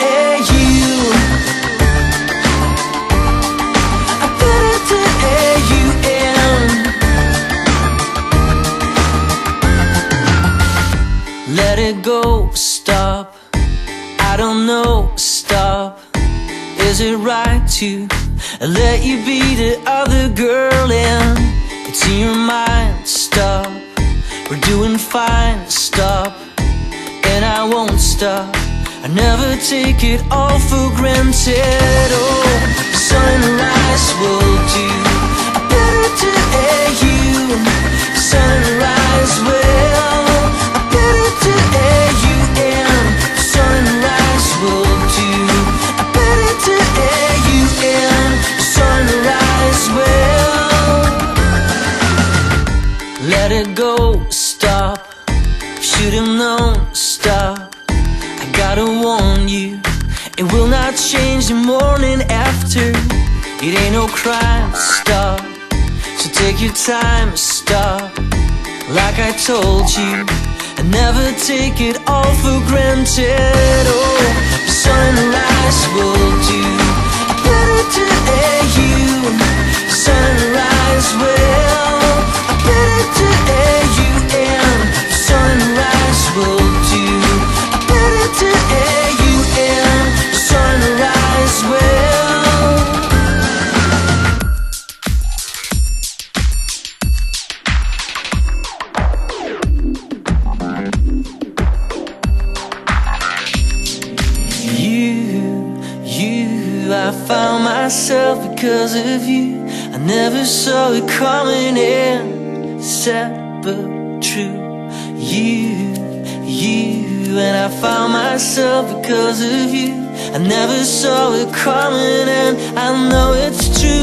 A-U. I put it to A-U-N. Let it go, stop. I don't know, stop. Is it right to let you be the other girl and it's in your mind? Stop. We're doing fine, stop. And I won't stop. I never take it all for granted. Oh, sunrise will do. I better to A-U. Sunrise will. I better to A-U-N. Sunrise will do. I better to A-U-N. Sunrise will. Let it go, stop. Should have known, stop. I gotta warn you, it will not change the morning after. It ain't no crime, stop. So take your time, stop. Like I told you, I never take it all for granted. Oh, sunrise will do. Better to A-U. Sunrise will. Better to A-U-N. Sunrise will do. Better to A-U-N. Sunrise will. I found myself because of you. I never saw it coming in. Sad but true. You, and I found myself because of you. I never saw it coming and I know it's true.